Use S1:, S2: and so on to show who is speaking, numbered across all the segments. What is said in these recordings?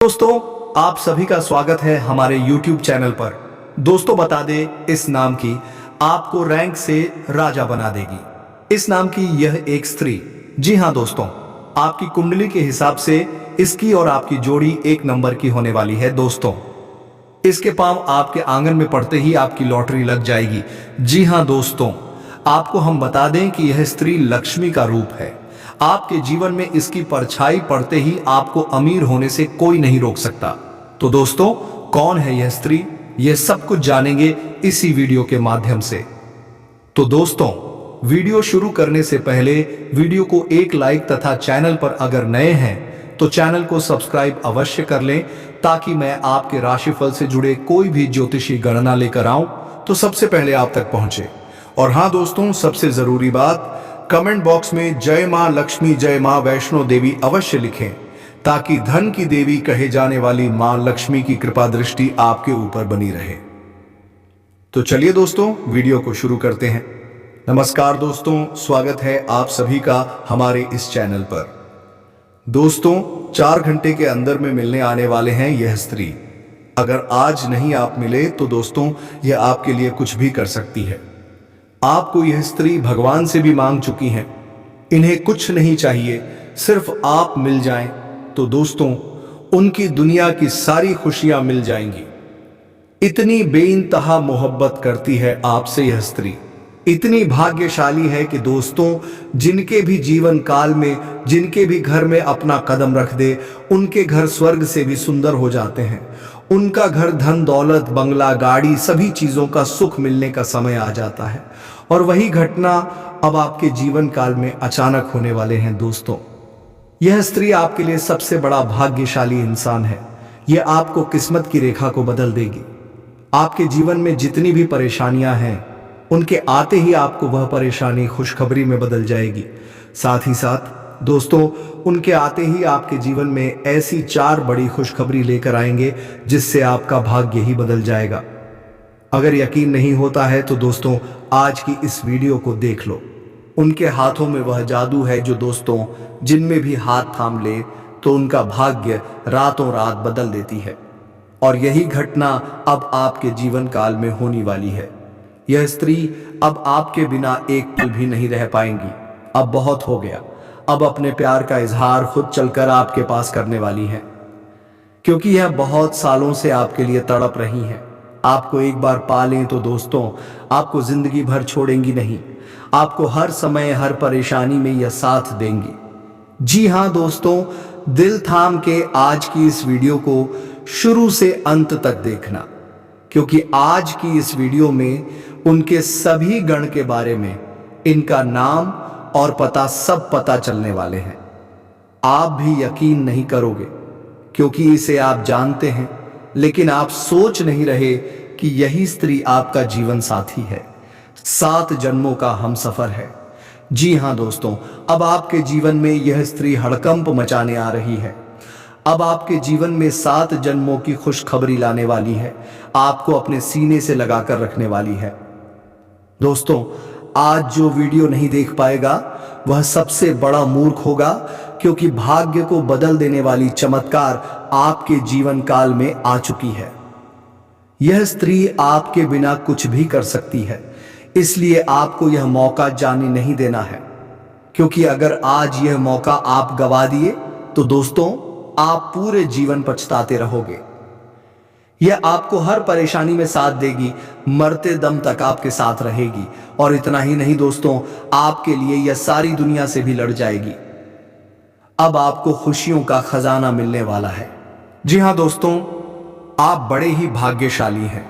S1: दोस्तों, आप सभी का स्वागत है हमारे YouTube चैनल पर। दोस्तों, बता दें, इस नाम की आपको रैंक से राजा बना देगी। इस नाम की यह एक स्त्री, जी हाँ दोस्तों, आपकी कुंडली के हिसाब से इसकी और आपकी जोड़ी एक नंबर की होने वाली है। दोस्तों, इसके पांव आपके आंगन में पड़ते ही आपकी लॉटरी लग जाएगी। जी हाँ दोस्तों, आपको हम बता दें कि यह स्त्री लक्ष्मी का रूप है। आपके जीवन में इसकी परछाई पड़ते ही आपको अमीर होने से कोई नहीं रोक सकता। तो दोस्तों, कौन है यह स्त्री, यह सब कुछ जानेंगे इसी वीडियो के माध्यम से। तो दोस्तों, वीडियो शुरू करने से पहले वीडियो को एक लाइक तथा चैनल पर अगर नए हैं तो चैनल को सब्सक्राइब अवश्य कर लें, ताकि मैं आपके राशिफल से जुड़े कोई भी ज्योतिषी गणना लेकर आऊं तो सबसे पहले आप तक पहुंचे। और हाँ दोस्तों, सबसे जरूरी बात, कमेंट बॉक्स में जय मां लक्ष्मी, जय मां वैष्णो देवी अवश्य लिखें, ताकि धन की देवी कहे जाने वाली मां लक्ष्मी की कृपा दृष्टि आपके ऊपर बनी रहे। तो चलिए दोस्तों, वीडियो को शुरू करते हैं। नमस्कार दोस्तों, स्वागत है आप सभी का हमारे इस चैनल पर। दोस्तों, 4 घंटे के अंदर में मिलने आने वाले हैं यह स्त्री। अगर आज नहीं आप मिले तो दोस्तों, यह आपके लिए कुछ भी कर सकती है। आपको यह स्त्री भगवान से भी मांग चुकी हैं। इन्हें कुछ नहीं चाहिए, सिर्फ आप मिल जाएं तो दोस्तों, उनकी दुनिया की सारी खुशियां मिल जाएंगी। इतनी बेइंतहा मोहब्बत करती है आपसे यह स्त्री। इतनी भाग्यशाली है कि दोस्तों, जिनके भी जीवन काल में, जिनके भी घर में अपना कदम रख दे, उनके घर स्वर्ग से भी सुंदर हो जाते हैं। उनका घर धन दौलत, बंगला, गाड़ी, सभी चीजों का सुख मिलने का समय आ जाता है। और वही घटना अब आपके जीवन काल में अचानक होने वाले हैं। दोस्तों, यह स्त्री आपके लिए सबसे बड़ा भाग्यशाली इंसान है। यह आपको किस्मत की रेखा को बदल देगी। आपके जीवन में जितनी भी परेशानियां हैं, उनके आते ही आपको वह परेशानी खुशखबरी में बदल जाएगी। साथ ही साथ दोस्तों, उनके आते ही आपके जीवन में ऐसी 4 बड़ी खुशखबरी लेकर आएंगे जिससे आपका भाग्य ही बदल जाएगा। अगर यकीन नहीं होता है तो दोस्तों, आज की इस वीडियो को देख लो। उनके हाथों में वह जादू है जो दोस्तों, जिनमें भी हाथ थाम ले तो उनका भाग्य रातों रात बदल देती है। और यही घटना अब आपके जीवन काल में होने वाली है। यह स्त्री अब आपके बिना एक पल भी नहीं रह पाएंगी। अब बहुत हो गया। अब अपने प्यार का इजहार खुद चलकर आपके पास करने वाली है, क्योंकि यह बहुत सालों से आपके लिए तड़प रही हैं। आपको एक बार पा लें तो दोस्तों, आपको जिंदगी भर छोड़ेंगी नहीं। आपको हर समय, हर परेशानी में यह साथ देंगी। जी हाँ दोस्तों, दिल थाम के आज की इस वीडियो को शुरू से अंत तक देखना, क्योंकि आज की इस वीडियो में उनके सभी गण के बारे में, इनका नाम और पता सब पता चलने वाले हैं। आप भी यकीन नहीं करोगे, क्योंकि इसे आप जानते हैं, लेकिन आप सोच नहीं रहे कि यही स्त्री आपका जीवन साथी है, 7 जन्मों का हमसफर है। जी हाँ दोस्तों, अब आपके जीवन में यह स्त्री हड़कंप मचाने आ रही है। अब आपके जीवन में 7 जन्मों की खुशखबरी लाने वाली है, आपको अपने सीने से लगाकर रखने वाली है। दोस्तों, आज जो वीडियो नहीं देख पाएगा वह सबसे बड़ा मूर्ख होगा, क्योंकि भाग्य को बदल देने वाली चमत्कार आपके जीवन काल में आ चुकी है। यह स्त्री आपके बिना कुछ भी कर सकती है, इसलिए आपको यह मौका जाने नहीं देना है, क्योंकि अगर आज यह मौका आप गवा दिए तो दोस्तों, आप पूरे जीवन पछताते रहोगे। यह आपको हर परेशानी में साथ देगी, मरते दम तक आपके साथ रहेगी। और इतना ही नहीं दोस्तों, आपके लिए यह सारी दुनिया से भी लड़ जाएगी। अब आपको खुशियों का खजाना मिलने वाला है। जी हाँ दोस्तों, आप बड़े ही भाग्यशाली हैं,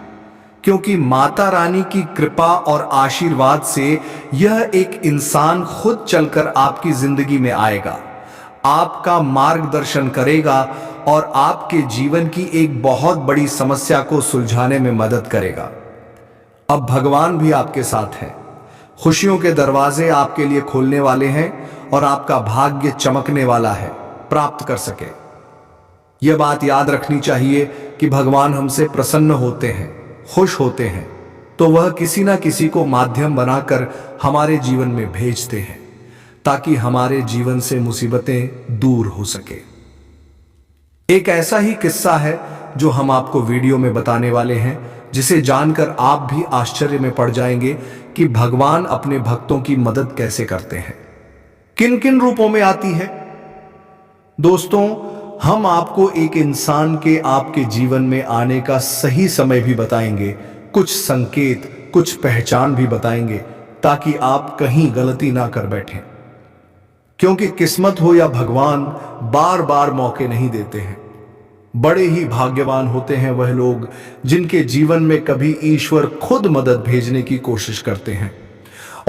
S1: क्योंकि माता रानी की कृपा और आशीर्वाद से यह एक इंसान खुद चलकर आपकी जिंदगी में आएगा, आपका मार्गदर्शन करेगा और आपके जीवन की एक बहुत बड़ी समस्या को सुलझाने में मदद करेगा। अब भगवान भी आपके साथ हैं। खुशियों के दरवाजे आपके लिए खोलने वाले हैं और आपका भाग्य चमकने वाला है, प्राप्त कर सके। यह बात याद रखनी चाहिए कि भगवान हमसे प्रसन्न होते हैं, खुश होते हैं, तो वह किसी ना किसी को माध्यम बनाकर हमारे जीवन में भेजते हैं, ताकि हमारे जीवन से मुसीबतें दूर हो सके। एक ऐसा ही किस्सा है जो हम आपको वीडियो में बताने वाले हैं, जिसे जानकर आप भी आश्चर्य में पड़ जाएंगे कि भगवान अपने भक्तों की मदद कैसे करते हैं, किन किन रूपों में आती है। दोस्तों, हम आपको एक इंसान के आपके जीवन में आने का सही समय भी बताएंगे, कुछ संकेत, कुछ पहचान भी बताएंगे, ताकि आप कहीं गलती ना कर बैठें। क्योंकि किस्मत हो या भगवान बार बार मौके नहीं देते हैं। बड़े ही भाग्यवान होते हैं वह लोग जिनके जीवन में कभी ईश्वर खुद मदद भेजने की कोशिश करते हैं।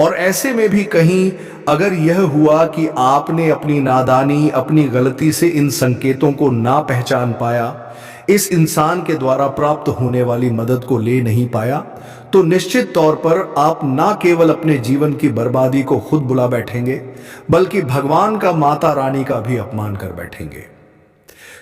S1: और ऐसे में भी कहीं अगर यह हुआ कि आपने अपनी नादानी, अपनी गलती से इन संकेतों को ना पहचान पाया, इस इंसान के द्वारा प्राप्त होने वाली मदद को ले नहीं पाया, तो निश्चित तौर पर आप ना केवल अपने जीवन की बर्बादी को खुद बुला बैठेंगे, बल्कि भगवान का, माता रानी का भी अपमान कर बैठेंगे।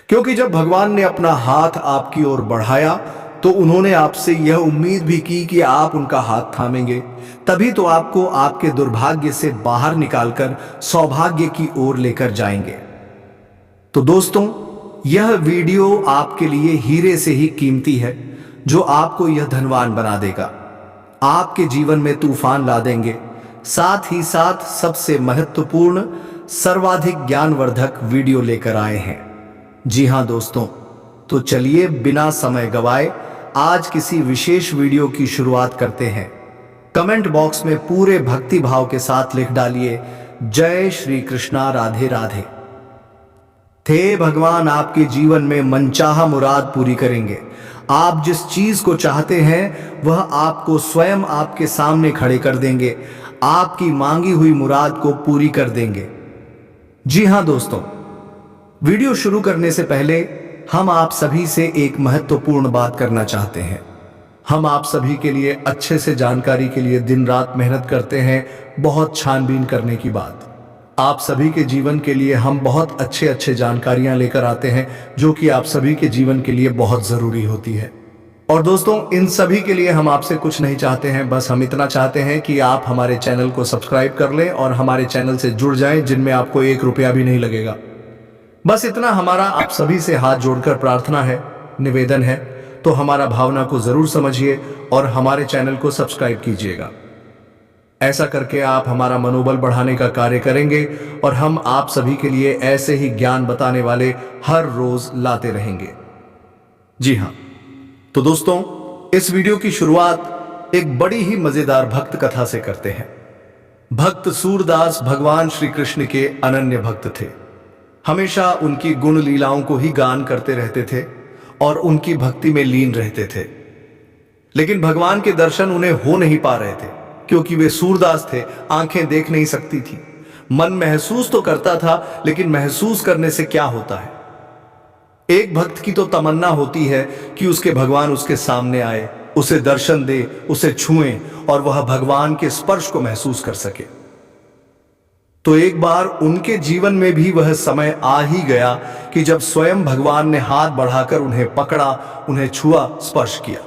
S1: क्योंकि जब भगवान ने अपना हाथ आपकी ओर बढ़ाया तो उन्होंने आपसे यह उम्मीद भी की कि आप उनका हाथ थामेंगे, तभी तो आपको आपके दुर्भाग्य से बाहर निकालकर सौभाग्य की ओर लेकर जाएंगे। तो दोस्तों, यह वीडियो आपके लिए हीरे से ही कीमती है, जो आपको यह धनवान बना देगा, आपके जीवन में तूफान ला देंगे। साथ ही साथ सबसे महत्वपूर्ण, सर्वाधिक ज्ञानवर्धक वीडियो लेकर आए हैं। जी हां दोस्तों, तो चलिए बिना समय गवाए आज किसी विशेष वीडियो की शुरुआत करते हैं। कमेंट बॉक्स में पूरे भक्ति भाव के साथ लिख डालिए, जय श्री कृष्णा, राधे राधे। थे भगवान आपके जीवन में मनचाहा मुराद पूरी करेंगे। आप जिस चीज को चाहते हैं वह आपको स्वयं आपके सामने खड़े कर देंगे, आपकी मांगी हुई मुराद को पूरी कर देंगे। जी हां दोस्तों, वीडियो शुरू करने से पहले हम आप सभी से एक महत्वपूर्ण बात करना चाहते हैं। हम आप सभी के लिए अच्छे से जानकारी के लिए दिन रात मेहनत करते हैं, बहुत छानबीन करने की बात। आप सभी के जीवन के लिए हम बहुत अच्छे जानकारियां लेकर आते हैं, जो कि आप सभी के जीवन के लिए बहुत जरूरी होती है। और दोस्तों, इन सभी के लिए हम आपसे कुछ नहीं चाहते हैं, बस हम इतना चाहते हैं कि आप हमारे चैनल को सब्सक्राइब कर लें और हमारे चैनल से जुड़ जाएं, जिनमें आपको 1 रुपया भी नहीं लगेगा। बस इतना हमारा आप सभी से हाथ जोड़कर प्रार्थना है, निवेदन है। तो हमारा भावना को जरूर समझिए और हमारे चैनल को सब्सक्राइब कीजिएगा। ऐसा करके आप हमारा मनोबल बढ़ाने का कार्य करेंगे और हम आप सभी के लिए ऐसे ही ज्ञान बताने वाले हर रोज लाते रहेंगे। जी हां, तो दोस्तों, इस वीडियो की शुरुआत एक बड़ी ही मजेदार भक्त कथा से करते हैं। भक्त सूरदास भगवान श्री कृष्ण के अनन्य भक्त थे। हमेशा उनकी गुण लीलाओं को ही गान करते रहते थे और उनकी भक्ति में लीन रहते थे। लेकिन भगवान के दर्शन उन्हें हो नहीं पा रहे थे, क्योंकि वे सूरदास थे, आंखें देख नहीं सकती थी। मन महसूस तो करता था, लेकिन महसूस करने से क्या होता है। एक भक्त की तो तमन्ना होती है कि उसके भगवान उसके सामने आए, उसे दर्शन दे, उसे छुएं और वह भगवान के स्पर्श को महसूस कर सके। तो एक बार उनके जीवन में भी वह समय आ ही गया कि जब स्वयं भगवान ने हाथ बढ़ाकर उन्हें पकड़ा, उन्हें छुआ, स्पर्श किया।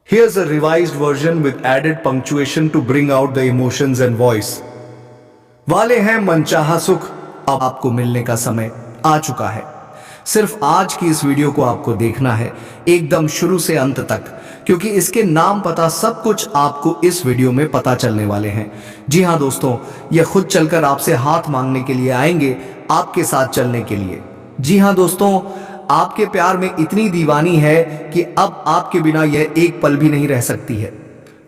S1: Here's a revised version with added punctuation to bring out the emotions and voice. वाले हैं मनचाहा सुख, अब आपको मिलने का समय आ चुका है। सिर्फ आज की इस वीडियो को आपको देखना है, एकदम शुरू से अंत तक, क्योंकि इसके नाम, पता, सब कुछ आपको इस वीडियो में पता चलने वाले हैं। जी हां दोस्तों, यह खुद चलकर आपसे हाथ मांगने के लिए आएंगे, आपके साथ चलने के लिए। जी हां दोस्तों, आपके प्यार में इतनी दीवानी है कि अब आपके बिना यह एक पल भी नहीं रह सकती है।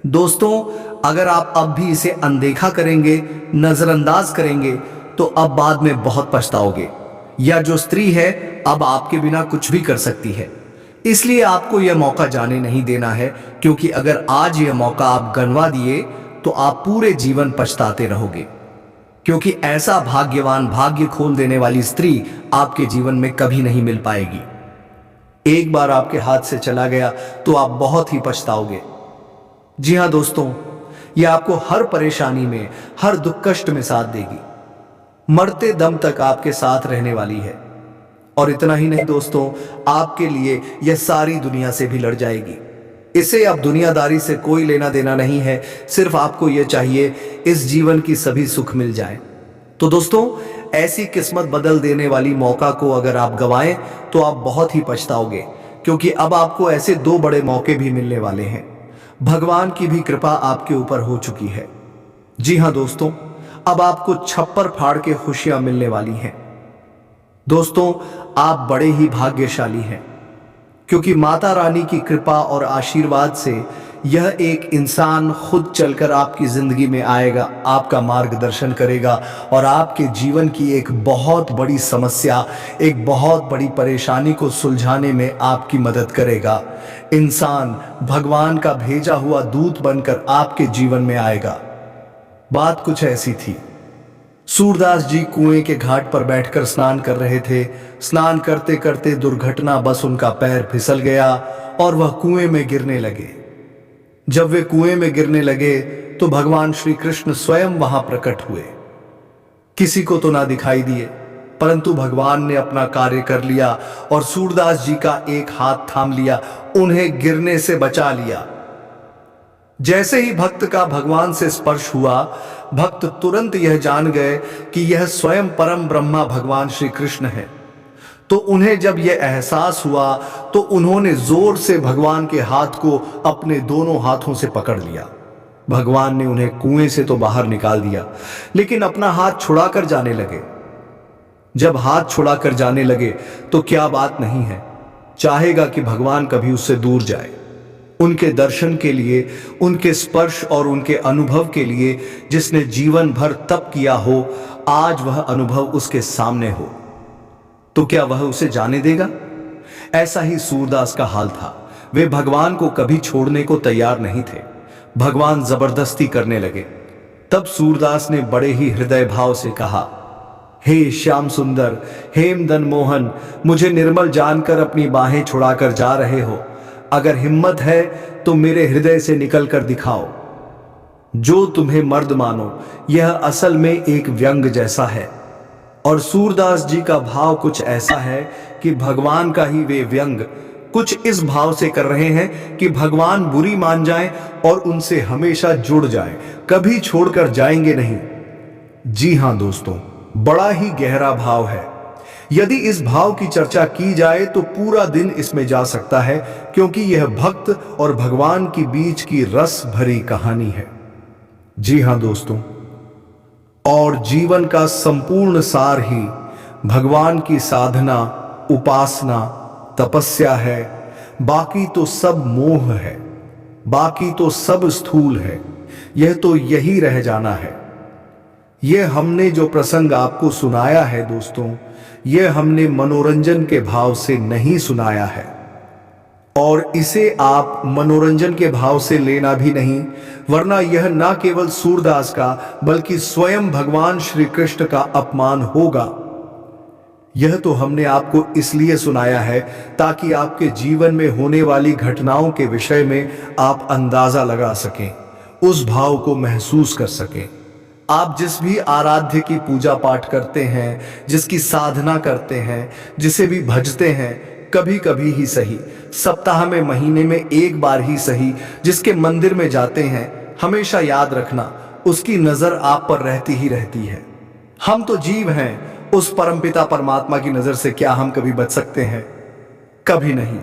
S1: दोस्तों, अगर आप अब भी इसे अनदेखा करेंगे, नजरअंदाज करेंगे, तो अब बाद में बहुत पछताओगे। यह जो स्त्री है अब आपके बिना कुछ भी कर सकती है, इसलिए आपको यह मौका जाने नहीं देना है, क्योंकि अगर आज यह मौका आप गंवा दिए तो आप पूरे जीवन पछताते रहोगे। क्योंकि ऐसा भाग्यवान, भाग्य खोल देने वाली स्त्री आपके जीवन में कभी नहीं मिल पाएगी। एक बार आपके हाथ से चला गया तो आप बहुत ही पछताओगे। जी हां दोस्तों, यह आपको हर परेशानी में, हर दुख कष्ट में साथ देगी, मरते दम तक आपके साथ रहने वाली है। और इतना ही नहीं दोस्तों, आपके लिए यह सारी दुनिया से भी लड़ जाएगी। इसे अब दुनियादारी से कोई लेना देना नहीं है, सिर्फ आपको यह चाहिए इस जीवन की सभी सुख मिल जाए। तो दोस्तों, ऐसी किस्मत बदल देने वाली मौका को अगर आप गंवाएं तो आप बहुत ही पछताओगे, क्योंकि अब आपको ऐसे दो बड़े मौके भी मिलने वाले हैं। भगवान की भी कृपा आपके ऊपर हो चुकी है। जी हाँ दोस्तों, अब आपको छप्पर फाड़ के खुशियां मिलने वाली हैं। दोस्तों, आप बड़े ही भाग्यशाली हैं, क्योंकि माता रानी की कृपा और आशीर्वाद से यह एक इंसान खुद चलकर आपकी जिंदगी में आएगा, आपका मार्गदर्शन करेगा और आपके जीवन की एक बहुत बड़ी समस्या, एक बहुत बड़ी परेशानी को सुलझाने में आपकी मदद करेगा। इंसान भगवान का भेजा हुआ दूत बनकर आपके जीवन में आएगा। बात कुछ ऐसी थी। सूरदास जी कुएं के घाट पर बैठकर स्नान कर रहे थे। स्नान करते करते दुर्घटना बस उनका पैर फिसल गया और वह कुएं में गिरने लगे। जब वे कुएं में गिरने लगे तो भगवान श्री कृष्ण स्वयं वहां प्रकट हुए। किसी को तो ना दिखाई दिए, परंतु भगवान ने अपना कार्य कर लिया और सूरदास जी का एक हाथ थाम लिया, उन्हें गिरने से बचा लिया। जैसे ही भक्त का भगवान से स्पर्श हुआ, भक्त तुरंत यह जान गए कि यह स्वयं परम ब्रह्मा भगवान श्री कृष्ण है। तो उन्हें जब यह एहसास हुआ तो उन्होंने जोर से भगवान के हाथ को अपने दोनों हाथों से पकड़ लिया। भगवान ने उन्हें कुएं से तो बाहर निकाल दिया, लेकिन अपना हाथ छुड़ाकर जाने लगे। जब हाथ छुड़ाकर जाने लगे तो क्या बात नहीं है, चाहेगा कि भगवान कभी उससे दूर जाए। उनके दर्शन के लिए, उनके स्पर्श और उनके अनुभव के लिए जिसने जीवन भर तप किया हो, आज वह अनुभव उसके सामने हो, तो क्या वह उसे जाने देगा? ऐसा ही सूरदास का हाल था। वे भगवान को कभी छोड़ने को तैयार नहीं थे। भगवान जबरदस्ती करने लगे। तब सूरदास ने बड़े ही हृदय भाव से कहा, हे श्याम सुंदर, हेमदन मोहन, मुझे निर्मल जानकर अपनी बाहें छुड़ाकर जा रहे हो। अगर हिम्मत है तो मेरे हृदय से निकल कर दिखाओ। जो तुम्हें मर्द मानो, यह असल में एक व्यंग जैसा है। और सूरदास जी का भाव कुछ ऐसा है कि भगवान का ही वे व्यंग कुछ इस भाव से कर रहे हैं कि भगवान बुरी मान जाएं और उनसे हमेशा जुड़ जाएं, कभी छोड़कर जाएंगे नहीं। जी हां दोस्तों, बड़ा ही गहरा भाव है। यदि इस भाव की चर्चा की जाए तो पूरा दिन इसमें जा सकता है, क्योंकि यह भक्त और भगवान के बीच की रस भरी कहानी है। जी हां दोस्तों, और जीवन का संपूर्ण सार ही भगवान की साधना, उपासना, तपस्या है। बाकी तो सब मोह है, बाकी तो सब स्थूल है। यह तो यही रह जाना है। यह हमने जो प्रसंग आपको सुनाया है दोस्तों, यह हमने मनोरंजन के भाव से नहीं सुनाया है, और इसे आप मनोरंजन के भाव से लेना भी नहीं, वरना यह ना केवल सूरदास का बल्कि स्वयं भगवान श्री कृष्ण का अपमान होगा। यह तो हमने आपको इसलिए सुनाया है ताकि आपके जीवन में होने वाली घटनाओं के विषय में आप अंदाजा लगा सकें, उस भाव को महसूस कर सकें। आप जिस भी आराध्य की पूजा पाठ करते हैं, जिसकी साधना करते हैं, जिसे भी भजते हैं, कभी कभी ही सही, सप्ताह में, महीने में एक बार ही सही, जिसके मंदिर में जाते हैं, हमेशा याद रखना उसकी नजर आप पर रहती ही रहती है। हम तो जीव हैं, उस परमपिता परमात्मा की नजर से क्या हम कभी बच सकते हैं? कभी नहीं।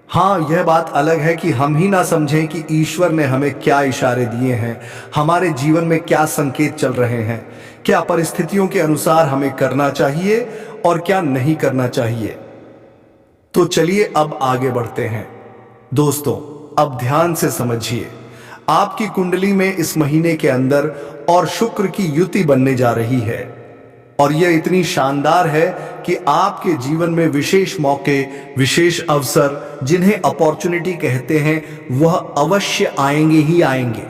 S1: हाँ, यह बात अलग है कि हम ही ना समझें कि ईश्वर ने हमें क्या इशारे दिए हैं, हमारे जीवन में क्या संकेत चल रहे हैं, क्या परिस्थितियों के अनुसार हमें करना चाहिए और क्या नहीं करना चाहिए। तो चलिए अब आगे बढ़ते हैं। दोस्तों, अब ध्यान से समझिए, आपकी कुंडली में इस महीने के अंदर और शुक्र की युति बनने जा रही है, और यह इतनी शानदार है कि आपके जीवन में विशेष मौके, विशेष अवसर, जिन्हें अपॉर्चुनिटी कहते हैं, वह अवश्य आएंगे ही आएंगे।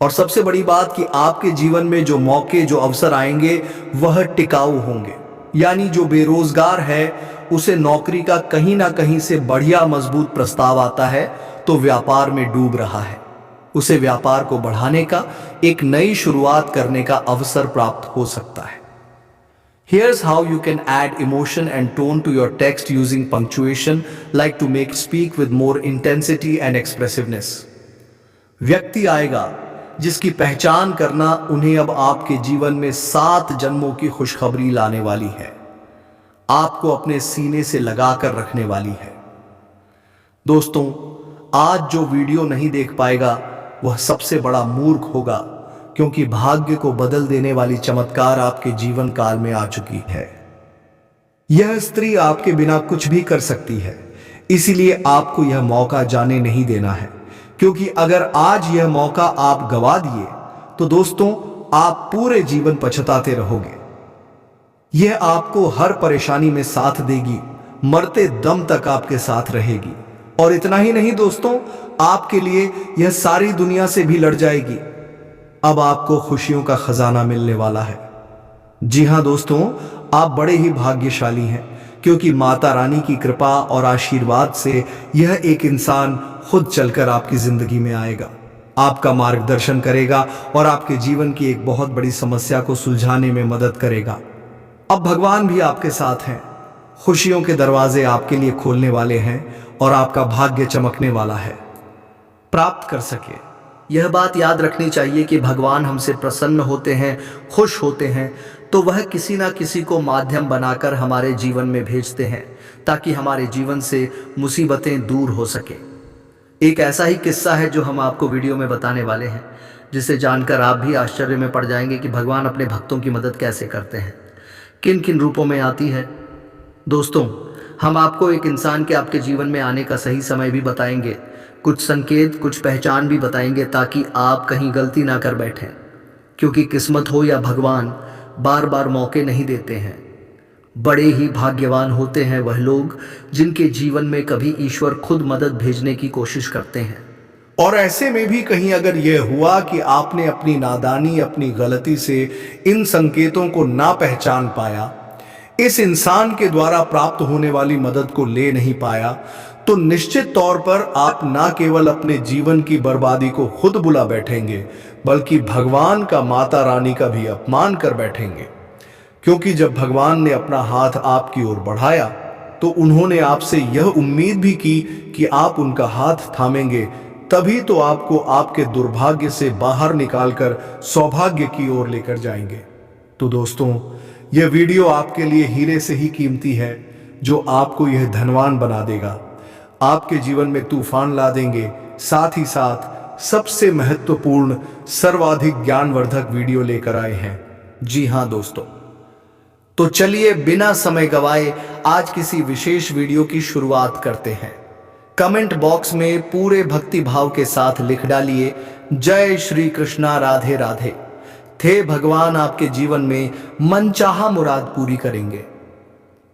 S1: और सबसे बड़ी बात कि आपके जीवन में जो मौके, जो अवसर आएंगे, वह टिकाऊ होंगे। यानी जो बेरोजगार है, उसे नौकरी का कहीं ना कहीं से बढ़िया मजबूत प्रस्ताव आता है तो व्यापार में डूब रहा है, उसे व्यापार को बढ़ाने का, एक नई शुरुआत करने का अवसर प्राप्त हो सकता है। Here's how you can add emotion and tone to your text using punctuation, like to make speak with more intensity and expressiveness. व्यक्ति आएगा जिसकी पहचान करना उन्हें अब आपके जीवन में 7 जन्मों की खुशखबरी लाने वाली है, आपको अपने सीने से लगाकर रखने वाली है। दोस्तों, आज जो वीडियो नहीं देख पाएगा वह सबसे बड़ा मूर्ख होगा, क्योंकि भाग्य को बदल देने वाली चमत्कार आपके जीवन काल में आ चुकी है। यह स्त्री आपके बिना कुछ भी कर सकती है, इसीलिए आपको यह मौका जाने नहीं देना है, क्योंकि अगर आज यह मौका आप गवा दिए तो दोस्तों आप पूरे जीवन पछताते रहोगे। यह आपको हर परेशानी में साथ देगी, मरते दम तक आपके साथ रहेगी। और इतना ही नहीं दोस्तों, आपके लिए यह सारी दुनिया से भी लड़ जाएगी। अब आपको खुशियों का खजाना मिलने वाला है। जी हां दोस्तों, आप बड़े ही भाग्यशाली हैं, क्योंकि माता रानी की कृपा और आशीर्वाद से यह एक इंसान खुद चलकर आपकी जिंदगी में आएगा, आपका मार्गदर्शन करेगा और आपके जीवन की एक बहुत बड़ी समस्या को सुलझाने में मदद करेगा। अब भगवान भी आपके साथ हैं, खुशियों के दरवाजे आपके लिए खोलने वाले हैं और आपका भाग्य चमकने वाला है। प्राप्त कर सके, यह बात याद रखनी चाहिए कि भगवान हमसे प्रसन्न होते हैं, खुश होते हैं, तो वह किसी ना किसी को माध्यम बनाकर हमारे जीवन में भेजते हैं, ताकि हमारे जीवन से मुसीबतें दूर हो सके। एक ऐसा ही किस्सा है जो हम आपको वीडियो में बताने वाले हैं, जिसे जानकर आप भी आश्चर्य में पड़ जाएंगे कि भगवान अपने भक्तों की मदद कैसे करते हैं, किन किन रूपों में आती है। दोस्तों, हम आपको एक इंसान के आपके जीवन में आने का सही समय भी बताएंगे, कुछ संकेत, कुछ पहचान भी बताएंगे, ताकि आप कहीं गलती ना कर बैठें, क्योंकि किस्मत हो या भगवान बार बार मौके नहीं देते हैं। बड़े ही भाग्यवान होते हैं वह लोग जिनके जीवन में कभी ईश्वर खुद मदद भेजने की कोशिश करते हैं। और ऐसे में भी कहीं अगर यह हुआ कि आपने अपनी नादानी, अपनी गलती से इन संकेतों को ना पहचान पाया, इस इंसान के द्वारा प्राप्त होने वाली मदद को ले नहीं पाया, तो निश्चित तौर पर आप ना केवल अपने जीवन की बर्बादी को खुद बुला बैठेंगे, बल्कि भगवान का, माता रानी का भी अपमान कर बैठेंगे। क्योंकि जब भगवान ने अपना हाथ आपकी ओर बढ़ाया तो उन्होंने आपसे यह उम्मीद भी की कि आप उनका हाथ थामेंगे, तभी तो आपको आपके दुर्भाग्य से बाहर निकालकर सौभाग्य की ओर लेकर जाएंगे। तो दोस्तों, यह वीडियो आपके लिए हीरे से ही कीमती है, जो आपको यह धनवान बना देगा, आपके जीवन में तूफान ला देंगे। साथ ही साथ सबसे महत्वपूर्ण, सर्वाधिक ज्ञानवर्धक वीडियो लेकर आए हैं। जी हां दोस्तों, तो चलिए बिना समय गवाए आज किसी विशेष वीडियो की शुरुआत करते हैं। कमेंट बॉक्स में पूरे भक्ति भाव के साथ लिख डालिए, जय श्री कृष्णा, राधे राधे। थे भगवान आपके जीवन में मनचाहा मुराद पूरी करेंगे।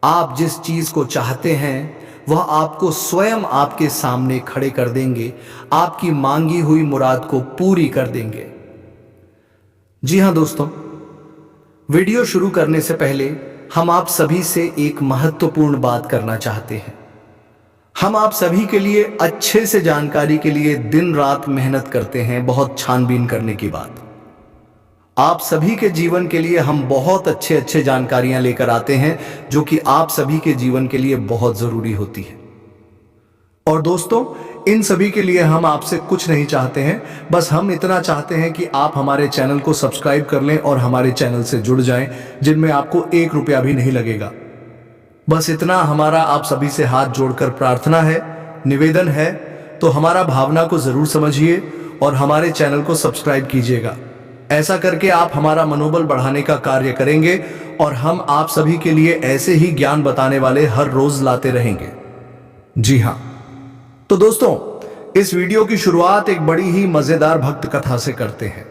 S1: आप जिस चीज को चाहते हैं वह आपको स्वयं आपके सामने खड़े कर देंगे, आपकी मांगी हुई मुराद को पूरी कर देंगे। जी हां दोस्तों, वीडियो शुरू करने से पहले हम आप सभी से एक महत्वपूर्ण बात करना चाहते हैं। हम आप सभी के लिए अच्छे से जानकारी के लिए दिन रात मेहनत करते हैं, बहुत छानबीन करने की बात। आप सभी के जीवन के लिए हम बहुत अच्छे जानकारियां लेकर आते हैं, जो कि आप सभी के जीवन के लिए बहुत जरूरी होती है। और दोस्तों, इन सभी के लिए हम आपसे कुछ नहीं चाहते हैं, बस हम इतना चाहते हैं कि आप हमारे चैनल को सब्सक्राइब कर लें और हमारे चैनल से जुड़ जाएं, जिनमें आपको 1 रुपया भी नहीं लगेगा। बस इतना हमारा आप सभी से हाथ जोड़कर प्रार्थना है, निवेदन है। तो हमारा भावना को जरूर समझिए और हमारे चैनल को सब्सक्राइब कीजिएगा। ऐसा करके आप हमारा मनोबल बढ़ाने का कार्य करेंगे और हम आप सभी के लिए ऐसे ही ज्ञान बताने वाले हर रोज लाते रहेंगे। जी हां, तो दोस्तों, इस वीडियो की शुरुआत एक बड़ी ही मजेदार भक्त कथा से करते हैं।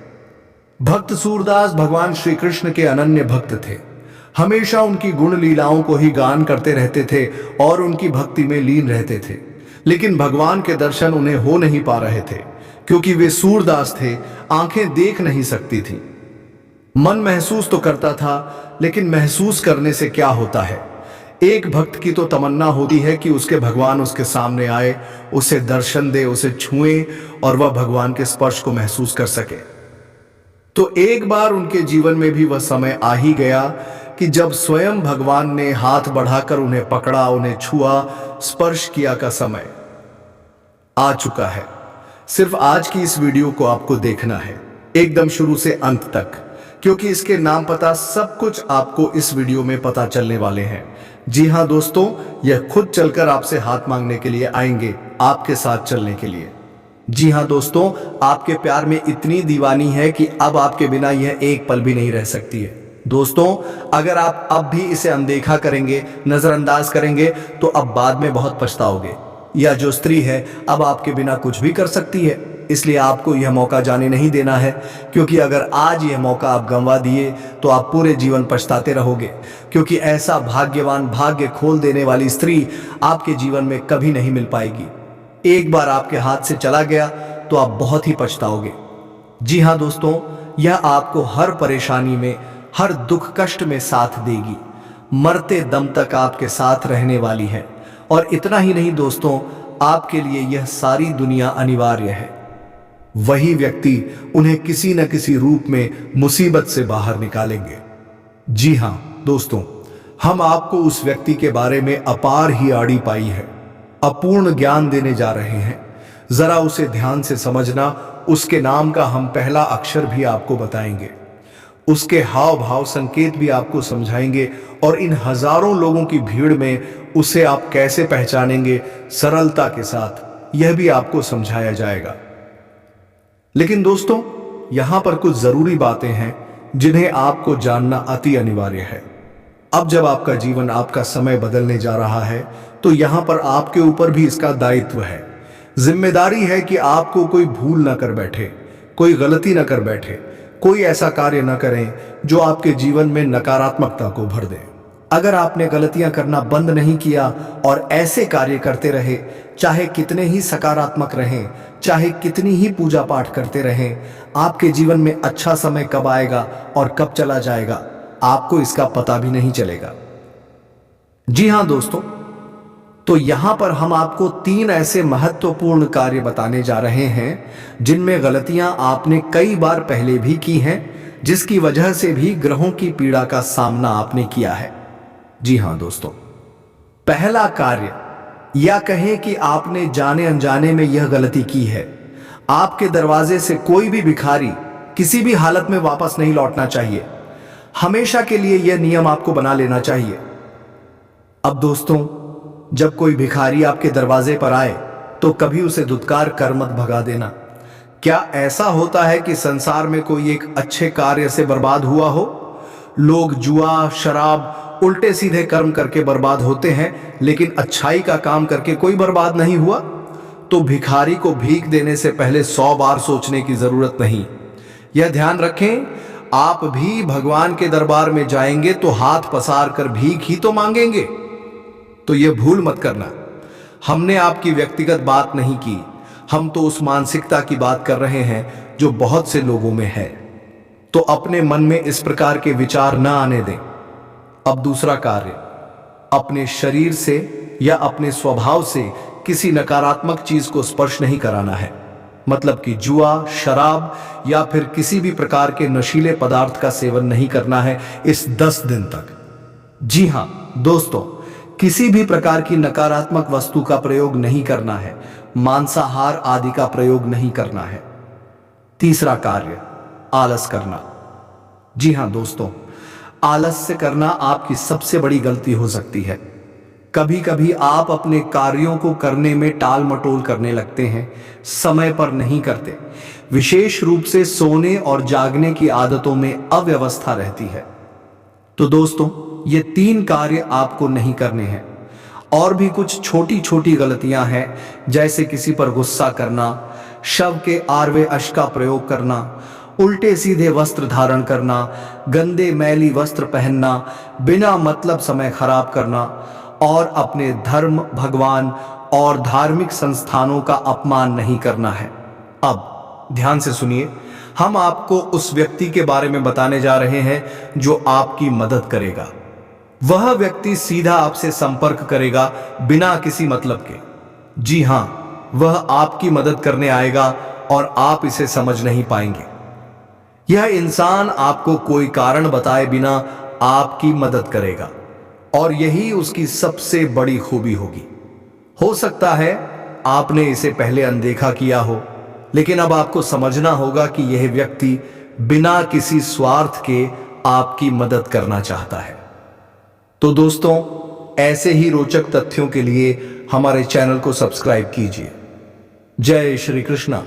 S1: भक्त सूरदास भगवान श्री कृष्ण के अनन्य भक्त थे। हमेशा उनकी गुण लीलाओं को ही गान करते रहते थे और उनकी भक्ति में लीन रहते थे। लेकिन भगवान के दर्शन उन्हें हो नहीं पा रहे थे, क्योंकि वे सूरदास थे, आंखें देख नहीं सकती थी। मन महसूस तो करता था, लेकिन महसूस करने से क्या होता है। एक भक्त की तो तमन्ना होती है कि उसके भगवान उसके सामने आए, उसे दर्शन दे, उसे छुए और वह भगवान के स्पर्श को महसूस कर सके। तो एक बार उनके जीवन में भी वह समय आ ही गया कि जब स्वयं भगवान ने हाथ बढ़ाकर उन्हें पकड़ा, उन्हें छुआ, स्पर्श किया का समय आ चुका है। सिर्फ आज की इस वीडियो को आपको देखना है। एकदम शुरू से अंत तक, क्योंकि इसके नाम पता सब कुछ आपको इस वीडियो में पता चलने वाले हैं। जी हाँ दोस्तों, यह खुद चलकर आपसे हाथ मांगने के लिए आएंगे, आपके साथ चलने के लिए। जी हाँ दोस्तों, आपके प्यार में इतनी दीवानी है कि अब आपके बिना यह एक पल भी नहीं रह सकती है। दोस्तों, अगर आप अब भी इसे अनदेखा करेंगे, नजरअंदाज करेंगे, तो अब बाद में बहुत पछताओगे। यह जो स्त्री है अब आपके बिना कुछ भी कर सकती है, इसलिए आपको यह मौका जाने नहीं देना है, क्योंकि अगर आज यह मौका आप गंवा दिए तो आप पूरे जीवन पछताते रहोगे, क्योंकि ऐसा भाग्यवान, भाग्य खोल देने वाली स्त्री आपके जीवन में कभी नहीं मिल पाएगी। एक बार आपके हाथ से चला गया तो आप बहुत ही पछताओगे। जी हाँ दोस्तों, यह आपको हर परेशानी में, हर दुख कष्ट में साथ देगी, मरते दम तक आपके साथ रहने वाली है। और इतना ही नहीं दोस्तों, आपके लिए यह सारी दुनिया अनिवार्य है। वही व्यक्ति उन्हें किसी न किसी रूप में मुसीबत से बाहर निकालेंगे। जी हाँ दोस्तों, हम आपको उस व्यक्ति के बारे में अपार ही आड़ी पाई है, अपूर्ण ज्ञान देने जा रहे हैं। जरा उसे ध्यान से समझना। उसके नाम का हम पहला अक्षर भी आपको बताएंगे, उसके हाव भाव संकेत भी आपको समझाएंगे, और इन हजारों लोगों की भीड़ में उसे आप कैसे पहचानेंगे सरलता के साथ, यह भी आपको समझाया जाएगा। लेकिन दोस्तों, यहां पर कुछ जरूरी बातें हैं जिन्हें आपको जानना अति अनिवार्य है। अब जब आपका जीवन, आपका समय बदलने जा रहा है, तो यहां पर आपके ऊपर भी इसका दायित्व है, जिम्मेदारी है कि आपको कोई भूल न कर बैठे, कोई गलती न कर बैठे, कोई ऐसा कार्य न करें जो आपके जीवन में नकारात्मकता को भर दे। अगर आपने गलतियां करना बंद नहीं किया और ऐसे कार्य करते रहे, चाहे कितने ही सकारात्मक रहें, चाहे कितनी ही पूजा पाठ करते रहें, आपके जीवन में अच्छा समय कब आएगा और कब चला जाएगा, आपको इसका पता भी नहीं चलेगा। जी हां दोस्तों, तो यहां पर हम आपको 3 ऐसे महत्वपूर्ण कार्य बताने जा रहे हैं जिनमें गलतियां आपने कई बार पहले भी की हैं, जिसकी वजह से भी ग्रहों की पीड़ा का सामना आपने किया है। जी हां दोस्तों, पहला कार्य, या कहें कि आपने जाने अनजाने में यह गलती की है, आपके दरवाजे से कोई भी भिखारी किसी भी हालत में वापस नहीं लौटना चाहिए। हमेशा के लिए यह नियम आपको बना लेना चाहिए। अब दोस्तों, जब कोई भिखारी आपके दरवाजे पर आए तो कभी उसे धुतकार कर मत भगा देना। क्या ऐसा होता है कि संसार में कोई एक अच्छे कार्य से बर्बाद हुआ हो? लोग जुआ, शराब, उल्टे सीधे कर्म करके बर्बाद होते हैं, लेकिन अच्छाई का काम करके कोई बर्बाद नहीं हुआ। तो भिखारी को भीख देने से पहले 100 बार सोचने की जरूरत नहीं। यह ध्यान रखें, आप भी भगवान के दरबार में जाएंगे तो हाथ पसार कर भीख ही तो मांगेंगे। तो यह भूल मत करना। हमने आपकी व्यक्तिगत बात नहीं की, हम तो उस मानसिकता की बात कर रहे हैं जो बहुत से लोगों में है। तो अपने मन में इस प्रकार के विचार न आने दें। अब दूसरा कार्य, अपने शरीर से या अपने स्वभाव से किसी नकारात्मक चीज को स्पर्श नहीं कराना है। मतलब कि जुआ, शराब या फिर किसी भी प्रकार के नशीले पदार्थ का सेवन नहीं करना है इस 10 दिन तक। जी हां दोस्तों, किसी भी प्रकार की नकारात्मक वस्तु का प्रयोग नहीं करना है, मांसाहार आदि का प्रयोग नहीं करना है। तीसरा कार्य, आलस करना। जी हां दोस्तों, आलस्य करना आपकी सबसे बड़ी गलती हो सकती है। कभी कभी आप अपने कार्यों को करने में टाल मटोल करने लगते हैं, समय पर नहीं करते। विशेष रूप से सोने और जागने की आदतों में अव्यवस्था रहती है। तो दोस्तों, ये 3 कार्य आपको नहीं करने हैं। और भी कुछ छोटी छोटी गलतियां हैं, जैसे किसी पर गुस्सा करना, शव के आरवे अश का प्रयोग करना, उल्टे सीधे वस्त्र धारण करना, गंदे मैली वस्त्र पहनना, बिना मतलब समय खराब करना, और अपने धर्म, भगवान और धार्मिक संस्थानों का अपमान नहीं करना है। अब ध्यान से सुनिए, हम आपको उस व्यक्ति के बारे में बताने जा रहे हैं जो आपकी मदद करेगा। वह व्यक्ति सीधा आपसे संपर्क करेगा बिना किसी मतलब के। जी हां, वह आपकी मदद करने आएगा और आप इसे समझ नहीं पाएंगे। यह इंसान आपको कोई कारण बताए बिना आपकी मदद करेगा, और यही उसकी सबसे बड़ी खूबी होगी। हो सकता है आपने इसे पहले अनदेखा किया हो, लेकिन अब आपको समझना होगा कि यह व्यक्ति बिना किसी स्वार्थ के आपकी मदद करना चाहता है। तो दोस्तों, ऐसे ही रोचक तथ्यों के लिए हमारे चैनल को सब्सक्राइब कीजिए। जय श्री कृष्णा।